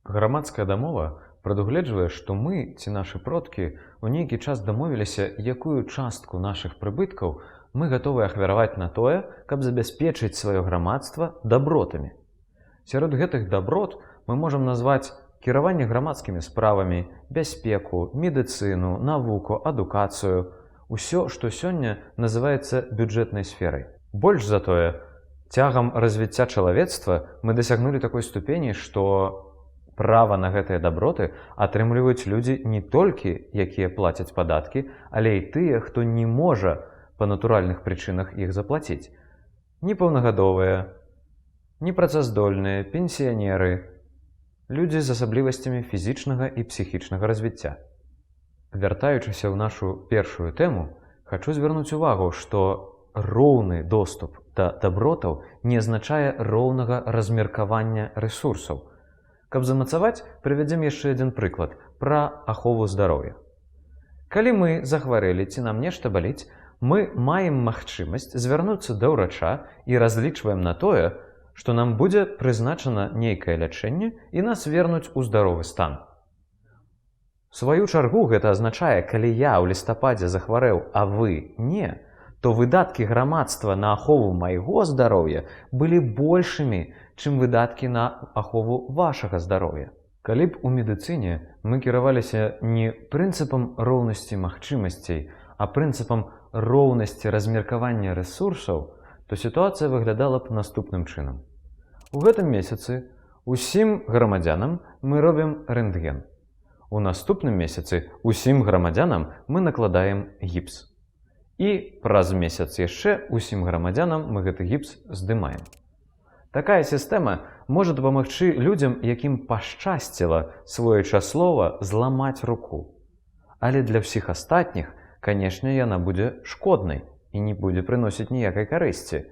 Грамадская дамова прадугледжвае, што мы ці нашы продкі ў нейкі час дамовіліся, якую частку нашых прыбыткаў мы гатовы ахвяраваць на тое, каб забяспечыць сваё грамадства дабротамі. Сярод гэтых даброт мы можам назваць кіраванне грамадскімі справамі, бяспеку, медыцыну, навуку, адукацыю, усё, што сёння называецца бюджэтнай сферай. Больш за тое, цягам развіцця чалавецтва мы дасягнулі такой ступені, што права на гэтыя даброты атрымліваюць людзі не толькі, якія плацяць падаткі, але і тыя, хто не можа па натуральных прычынах іх заплаціць. Непаўнагадовыя, непрацаздольныя, пенсіянеры, людзі з асаблівасцямі фізічнага і псіхічнага развіцця. Вяртаючыся ў нашу першую тэму, хачу звярнуць увагу, што роўны доступ да дабротаў не азначае роўнага размеркавання рэсурсаў. Каб замацаваць, прывядзем яшчэ адзін прыклад пра ахову здароўя. Калі мы захварэлі ці нам нешта баліць, мы маем магчымасць звярнуцца да ўрача і разлічваем на тое, што нам будзе прызначана нейкае лячэнне і нас вернуць у здаровы стан. У сваю чаргу гэта азначае, калі я ў лістападзе захварэў, а вы не, то выдаткі грамадства на ахову майго здароўя былі большымі, чым выдаткі на ахову вашага здароўя. Калі б у медыцыне мы кіраваліся не прынцыпам роўнасці магчымасцей, а прынцыпам роўнасці размеркавання рэсурсаў, то сітуацыя выглядала б наступным чынам. У гэтым месяцы усім грамадзянам мы робім рэнтген. У наступным месяцы усім грамадзянам мы накладаем гіпс. І праз месяц яшчэ усім грамадзянам мы гэты гіпс здымаем. Такая сістэма можа дапамагчы людзям, якім пашчасціла своечаслова зламаць руку. Але для ўсіх астатніх, канешне, яна будзе шкоднай і не будзе прыносіць ніякай карысці.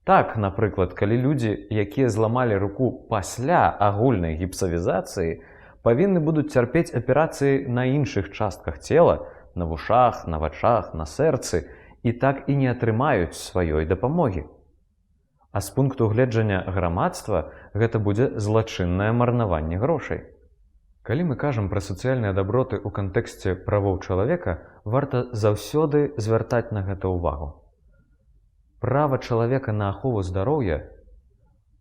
Так, напрыклад, калі людзі, якія зламалі руку пасля агульнай гіпсавізацыі, павінны будуць цярпець аперацыі на іншых частках цела, на вушах, на вачах, на сэрцы, і так і не атрымаюць сваёй дапамогі. А з пункту гледжання грамадства гэта будзе злачыннае марнаванне грошай. Калі мы кажам пра сацыяльныя даброты ў кантэксце правоў чалавека, варта заўсёды звяртаць на гэта ўвагу. Права чалавека на ахову здароўя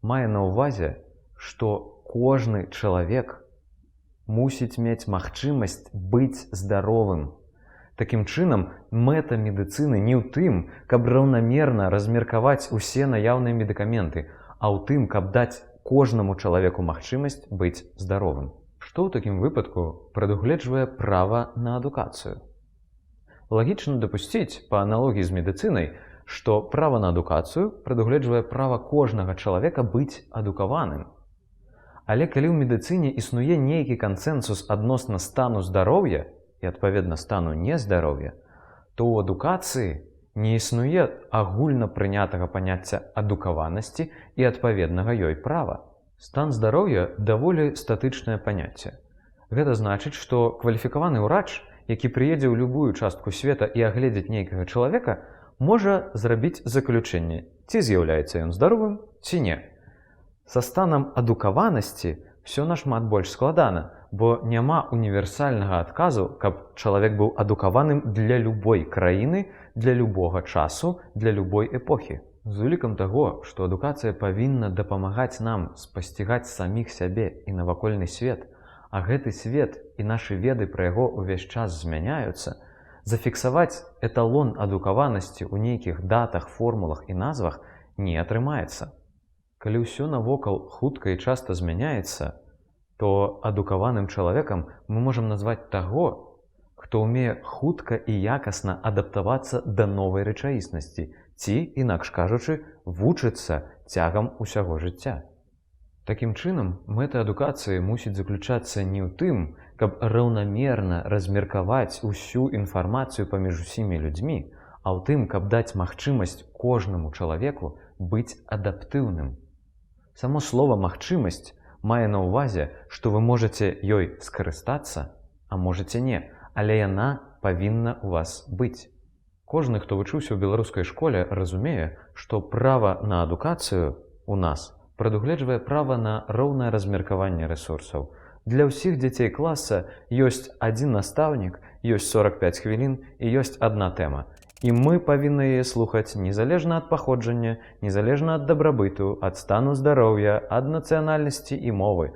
мае на ўвазе, што кожны чалавек мусіць мець магчымасць быць здаровым. Такім чынам, мэта медыцыны не ў тым, каб раўнамерна размеркаваць усе наяўныя медыкаменты, а ў тым, каб даць кожнаму чалавеку магчымасць быць здаровым. Што ў такім выпадку прадугледжвае права на адукацыю? Лагічна дапусціць, па аналогіі з медыцынай, што права на адукацыю прадугледжвае права кожнага чалавека быць адукаваным. Але калі ў медыцыне існуе нейкі кансэнсус адносна стану здароўя і, адпаведна, стану нездароўя, то ў адукацыі не існуе агульна прынятага паняцця адукаванасці і адпаведнага ёй права. Стан здароўя даволі статычнае паняцце. Гэта значыць, што кваліфікаваны ўрач, які прыедзе ў любую частку света і агледзець нейкага чалавека, можа зрабіць заключэнне, ці з'яўляецца ён здаровым, ці не. Са станам адукаванасці ўсё нашмат больш складана, бо няма універсальнага адказу, каб чалавек быў адукаваным для любой краіны, для любога часу, для любой эпохі. З улікам таго, што адукацыя павінна дапамагаць нам спасцігаць саміх сябе і навакольны свет, а гэты свет і нашы веды пра яго ўвесь час змяняюцца, зафіксаваць эталон адукаванасці ў нейкіх датах, формулах і назвах не атрымаецца. Калі ўсё навокал хутка і часта змяняецца, то адукаваным чалавекам мы можам назваць таго, хто ўмее хутка і якасна адаптавацца да новай рэчаіснасці, ці, інакш кажучы, вучыцца цягам усяго жыцця. Такім чынам, мэта адукацыі мусіць заключацца не ў тым, каб раўнамерна размеркаваць усю інфармацыю паміж усімі людзьмі, а ў тым, каб даць магчымасць кожнаму чалавеку быць адаптыўным. Само слова «магчымасць» мае на ўвазе, што вы можаце ёй скарыстацца, а можаце не, але яна павінна ў вас быць. Кожны, хто вучыўся ў беларускай школе, разумее, што права на адукацыю у нас прадугледжвае права на роўнае размеркаванне рэсурсаў. Для ўсіх дзяцей класа ёсць адзін настаўнік, ёсць 45 хвілін і ёсць адна тэма. І мы павінны яе слухаць незалежна ад паходжання, незалежна ад дабрабыту, ад стану здароўя, ад нацыянальнасці і мовы.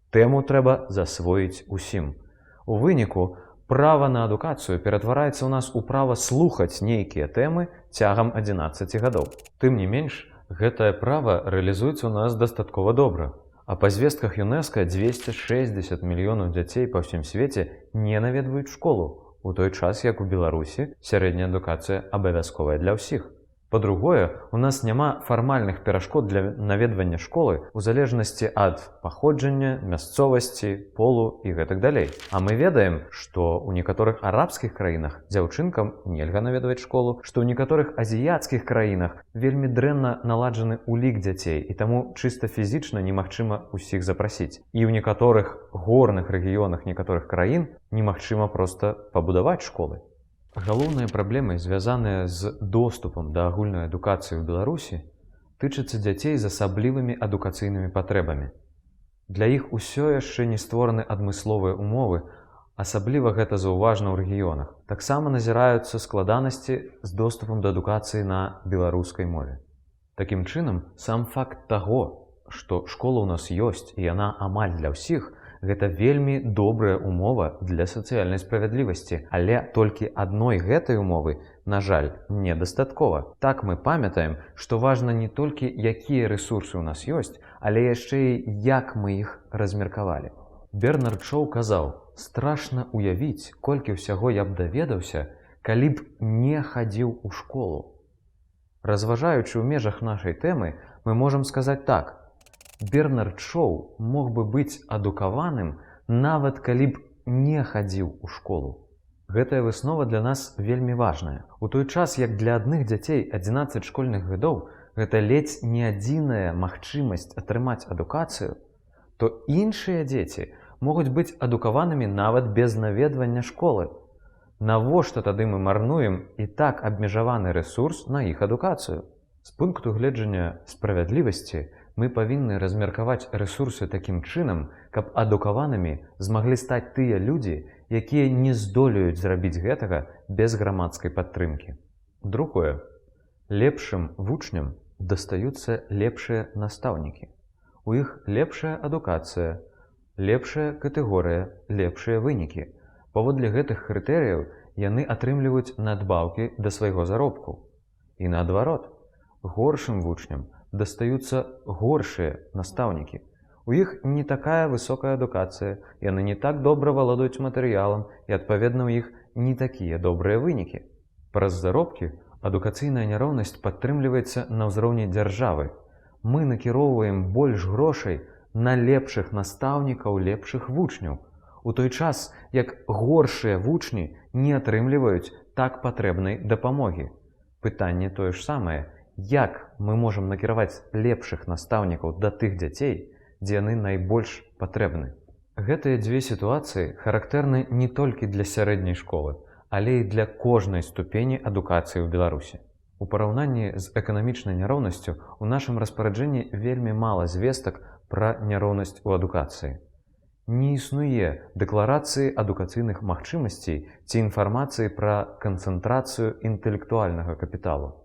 Тэму трэба засвоіць усім. У выніку, права на адукацыю ператвараецца ў нас у права слухаць нейкія тэмы цягам 11 гадоў. Тым не менш, гэтае права рэалізуецца ў нас дастаткова добра. А па звестках ЮНЕСКО 260 мільёнаў дзяцей па ўсім свеце не наведваюць школу, у той час, як у Беларусі сярэдняя адукацыя абавязковая для ўсіх. Па-другое, у нас няма фармальных перашкод для наведвання школы ў залежнасці ад паходжання, мясцовасці, полу і гэтак далей. А мы ведаем, што ў некаторых арабскіх краінах дзяўчынкам нельга наведваць школу, што ў некаторых азіяцкіх краінах вельмі дрэнна наладжаны ўлік дзяцей, і таму чыста фізічна немагчыма ўсіх запрасіць. І ў некаторых горных рэгіёнах некаторых краін немагчыма проста пабудаваць школы. Галоўныя праблемы, звязаныя з доступам да агульнай адукацыі ў Беларусі, тычацца дзяцей з асаблівымі адукацыйнымі патрэбамі. Для іх усё яшчэ не створаны адмысловыя умовы, асабліва гэта заўважна ў рэгіёнах. Таксама назіраюцца складанасці з доступам да адукацыі на беларускай мове. Такім чынам, сам факт таго, што школа ў нас ёсць і яна амаль для ўсіх, гэта вельмі добрая умова для сацыяльнай справядлівасці, але толькі адной гэтай умовы, на жаль, недастаткова. Так мы памятаем, што важна не толькі, якія рэсурсы ў нас ёсць, але яшчэ і як мы іх размеркавалі. Бернард Шоу казаў: «Страшна уявіць, колькі ўсяго я б даведаўся, калі б не хадзіў у школу». Разважаючы ў межах нашай тэмы, мы можам сказаць так: Бернард Шоу мог бы быць адукаваным, нават калі б не хадзіў у школу. Гэтая выснова для нас вельмі важная. У той час, як для адных дзяцей 11 школьных гадоў гэта ледзь не адзіная магчымасць атрымаць адукацыю, то іншыя дзеці могуць быць адукаванымі нават без наведвання школы. Навошта тады мы марнуем і так абмежаваны рэсурс на іх адукацыю? З пункту гледжання справядлівасці, мы павінны размеркаваць рэсурсы такім чынам, каб адукаванымі змаглі стаць тыя людзі, якія не здолеюць зрабіць гэтага без грамадскай падтрымкі. Другое. Лепшым вучням дастаюцца лепшыя настаўнікі. У іх лепшая адукацыя, лепшая катэгорыя, лепшыя вынікі. Паводле гэтых крытэрыяў яны атрымліваюць надбаўкі да свайго заробку. І наадварот, горшым вучням дастаюцца горшыя настаўнікі. У іх не такая высокая адукацыя, яны не так добра валодаюць матэрыялам і, адпаведна, у іх не такія добрыя вынікі. Праз заробкі адукацыйная няроўнасць падтрымліваецца на ўзроўні дзяржавы. Мы накіроўваем больш грошай на лепшых настаўнікаў, лепшых вучняў, у той час, як горшыя вучні не атрымліваюць так патрэбнай дапамогі. Пытанне тое ж самае: як мы можам накіраваць лепшых настаўнікаў да тых дзяцей, дзе яны найбольш патрэбны? Гэтыя дзве сітуацыі характэрны не толькі для сярэдняй школы, але і для кожнай ступені адукацыі ў Беларусі. У параўнанні з эканамічнай няроўнасцю у нашым распараджэнні вельмі мала звестак пра няроўнасць у адукацыі. Не існуе дэкларацыі адукацыйных магчымасцей ці інфармацыі пра канцэнтрацыю інтэлектуальнага капіталу.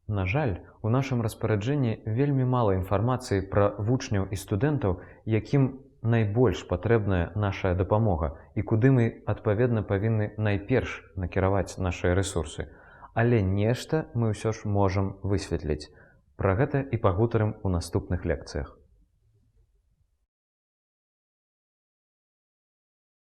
На жаль, у нашым распараджэнні вельмі мала інфармацыі пра вучняў і студэнтаў, якім найбольш патрэбная наша дапамога і куды мы, адпаведна, павінны найперш накіраваць нашыя рэсурсы. Але нешта мы ўсё ж можам высветліць. Пра гэта і пагутарым у наступных лекцыях.